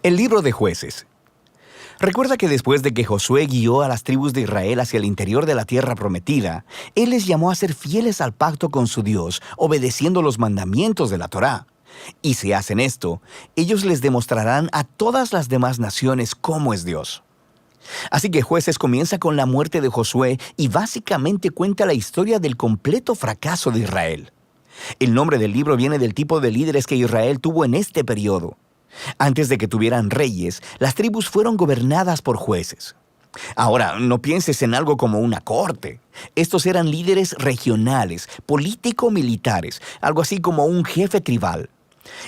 El libro de Jueces. Recuerda que después de que Josué guió a las tribus de Israel hacia el interior de la tierra prometida, él les llamó a ser fieles al pacto con su Dios, obedeciendo los mandamientos de la Torá. Y si hacen esto, ellos les demostrarán a todas las demás naciones cómo es Dios. Así que Jueces comienza con la muerte de Josué y básicamente cuenta la historia del completo fracaso de Israel. El nombre del libro viene del tipo de líderes que Israel tuvo en este periodo. Antes de que tuvieran reyes, las tribus fueron gobernadas por jueces. Ahora, no pienses en algo como una corte. Estos eran líderes regionales, político-militares, algo así como un jefe tribal.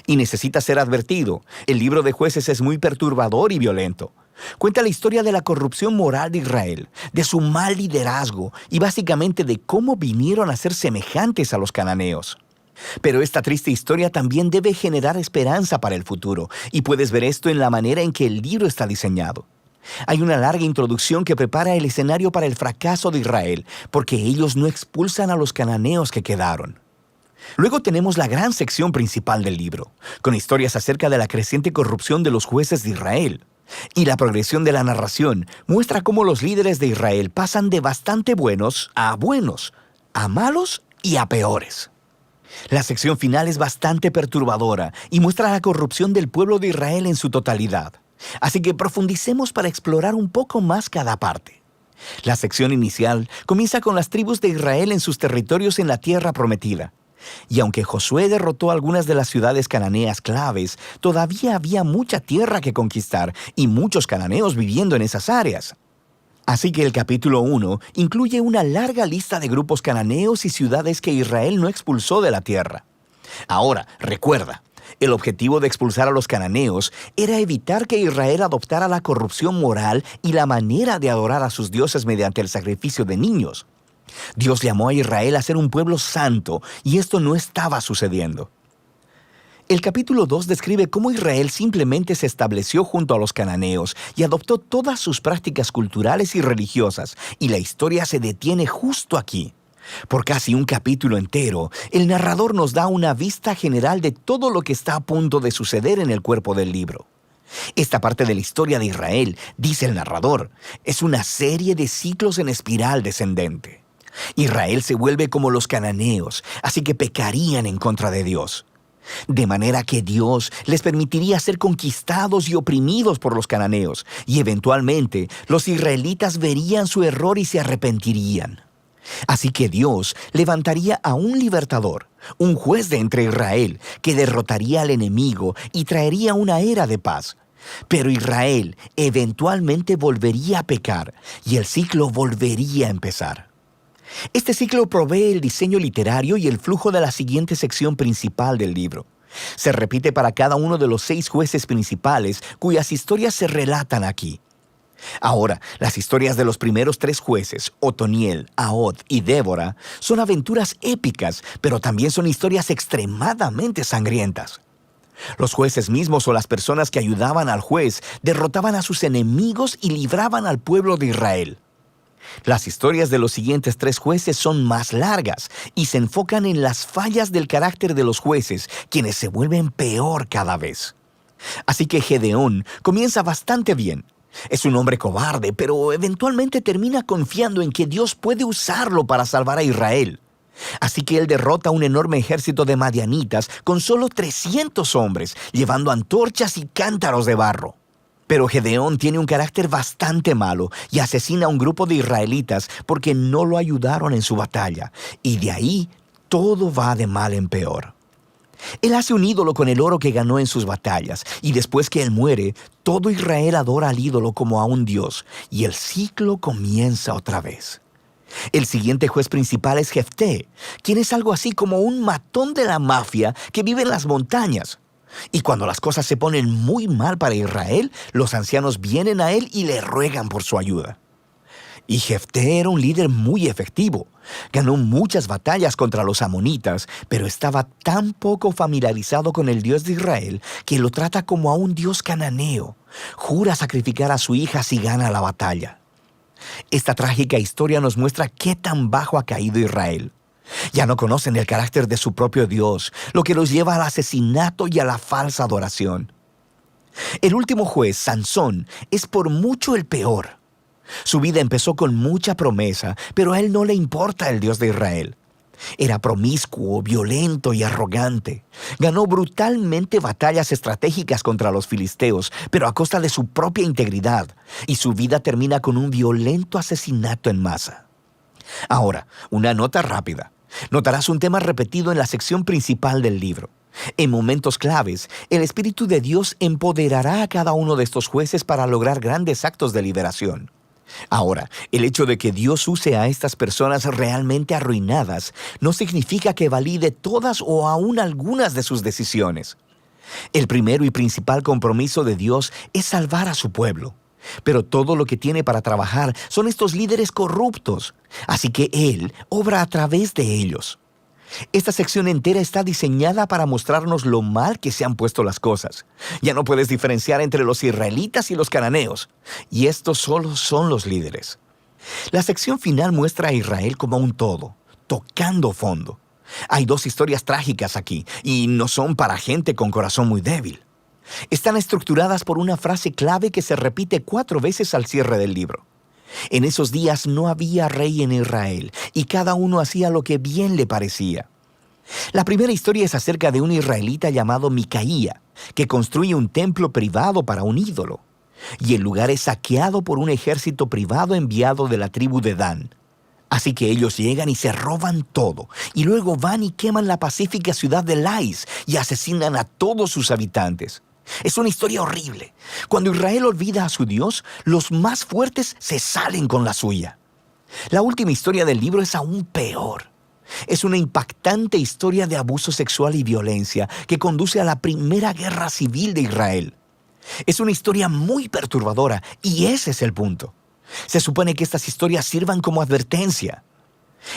Y necesita ser advertido, el libro de Jueces es muy perturbador y violento. Cuenta la historia de la corrupción moral de Israel, de su mal liderazgo y básicamente de cómo vinieron a ser semejantes a los cananeos. Pero esta triste historia también debe generar esperanza para el futuro, y puedes ver esto en la manera en que el libro está diseñado. Hay una larga introducción que prepara el escenario para el fracaso de Israel, porque ellos no expulsan a los cananeos que quedaron. Luego tenemos la gran sección principal del libro, con historias acerca de la creciente corrupción de los jueces de Israel. Y la progresión de la narración muestra cómo los líderes de Israel pasan de bastante buenos, a malos y a peores. La sección final es bastante perturbadora y muestra la corrupción del pueblo de Israel en su totalidad. Así que profundicemos para explorar un poco más cada parte. La sección inicial comienza con las tribus de Israel en sus territorios en la tierra prometida. Y aunque Josué derrotó algunas de las ciudades cananeas claves, todavía había mucha tierra que conquistar y muchos cananeos viviendo en esas áreas. Así que el capítulo 1 incluye una larga lista de grupos cananeos y ciudades que Israel no expulsó de la tierra. Ahora, recuerda, el objetivo de expulsar a los cananeos era evitar que Israel adoptara la corrupción moral y la manera de adorar a sus dioses mediante el sacrificio de niños. Dios llamó a Israel a ser un pueblo santo, y esto no estaba sucediendo. El capítulo 2 describe cómo Israel simplemente se estableció junto a los cananeos y adoptó todas sus prácticas culturales y religiosas, y la historia se detiene justo aquí. Por casi un capítulo entero, el narrador nos da una vista general de todo lo que está a punto de suceder en el cuerpo del libro. Esta parte de la historia de Israel, dice el narrador, es una serie de ciclos en espiral descendente. Israel se vuelve como los cananeos, así que pecarían en contra de Dios. De manera que Dios les permitiría ser conquistados y oprimidos por los cananeos, y eventualmente los israelitas verían su error y se arrepentirían. Así que Dios levantaría a un libertador, un juez de entre Israel, que derrotaría al enemigo y traería una era de paz. Pero Israel eventualmente volvería a pecar, y el ciclo volvería a empezar. Este ciclo provee el diseño literario y el flujo de la siguiente sección principal del libro. Se repite para cada uno de los 6 jueces principales cuyas historias se relatan aquí. Ahora, las historias de los primeros 3 jueces, Otoniel, Ahod y Débora, son aventuras épicas, pero también son historias extremadamente sangrientas. Los jueces mismos o las personas que ayudaban al juez derrotaban a sus enemigos y libraban al pueblo de Israel. Las historias de los siguientes 3 jueces son más largas y se enfocan en las fallas del carácter de los jueces, quienes se vuelven peor cada vez. Así que Gedeón comienza bastante bien. Es un hombre cobarde, pero eventualmente termina confiando en que Dios puede usarlo para salvar a Israel. Así que él derrota a un enorme ejército de madianitas con solo 300 hombres, llevando antorchas y cántaros de barro. Pero Gedeón tiene un carácter bastante malo y asesina a un grupo de israelitas porque no lo ayudaron en su batalla, y de ahí todo va de mal en peor. Él hace un ídolo con el oro que ganó en sus batallas, y después que él muere, todo Israel adora al ídolo como a un dios, y el ciclo comienza otra vez. El siguiente juez principal es Jefté, quien es algo así como un matón de la mafia que vive en las montañas. Y cuando las cosas se ponen muy mal para Israel, los ancianos vienen a él y le ruegan por su ayuda. Y Jefté era un líder muy efectivo. Ganó muchas batallas contra los amonitas, pero estaba tan poco familiarizado con el Dios de Israel que lo trata como a un dios cananeo. Jura sacrificar a su hija si gana la batalla. Esta trágica historia nos muestra qué tan bajo ha caído Israel. Ya no conocen el carácter de su propio Dios, lo que los lleva al asesinato y a la falsa adoración. El último juez, Sansón, es por mucho el peor. Su vida empezó con mucha promesa, pero a él no le importa el Dios de Israel. Era promiscuo, violento y arrogante. Ganó brutalmente batallas estratégicas contra los filisteos, pero a costa de su propia integridad, y su vida termina con un violento asesinato en masa. Ahora, una nota rápida. Notarás un tema repetido en la sección principal del libro. En momentos claves, el Espíritu de Dios empoderará a cada uno de estos jueces para lograr grandes actos de liberación. Ahora, el hecho de que Dios use a estas personas realmente arruinadas no significa que valide todas o aún algunas de sus decisiones. El primero y principal compromiso de Dios es salvar a su pueblo. Pero todo lo que tiene para trabajar son estos líderes corruptos, así que Él obra a través de ellos. Esta sección entera está diseñada para mostrarnos lo mal que se han puesto las cosas. Ya no puedes diferenciar entre los israelitas y los cananeos, y estos solo son los líderes. La sección final muestra a Israel como un todo, tocando fondo. Hay dos historias trágicas aquí, y no son para gente con corazón muy débil. Están estructuradas por una frase clave que se repite 4 veces al cierre del libro. En esos días no había rey en Israel, y cada uno hacía lo que bien le parecía. La primera historia es acerca de un israelita llamado Micaía, que construye un templo privado para un ídolo, y el lugar es saqueado por un ejército privado enviado de la tribu de Dan. Así que ellos llegan y se roban todo, y luego van y queman la pacífica ciudad de Lais y asesinan a todos sus habitantes. Es una historia horrible. Cuando Israel olvida a su Dios, los más fuertes se salen con la suya. La última historia del libro es aún peor. Es una impactante historia de abuso sexual y violencia que conduce a la primera guerra civil de Israel. Es una historia muy perturbadora y ese es el punto. Se supone que estas historias sirvan como advertencia.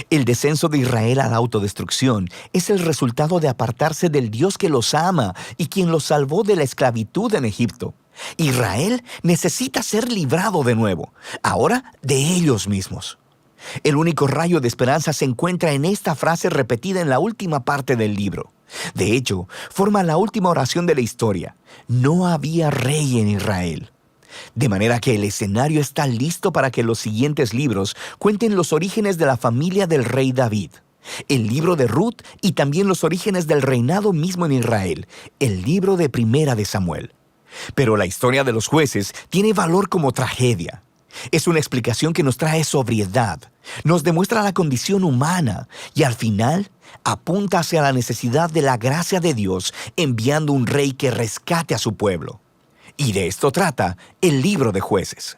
El descenso de Israel a la autodestrucción es el resultado de apartarse del Dios que los ama y quien los salvó de la esclavitud en Egipto. Israel necesita ser librado de nuevo, ahora de ellos mismos. El único rayo de esperanza se encuentra en esta frase repetida en la última parte del libro. De hecho, forma la última oración de la historia. No había rey en Israel. De manera que el escenario está listo para que los siguientes libros cuenten los orígenes de la familia del rey David, el libro de Ruth y también los orígenes del reinado mismo en Israel, el libro de Primera de Samuel. Pero la historia de los jueces tiene valor como tragedia. Es una explicación que nos trae sobriedad, nos demuestra la condición humana y al final apunta hacia la necesidad de la gracia de Dios enviando un rey que rescate a su pueblo. Y de esto trata el libro de Jueces.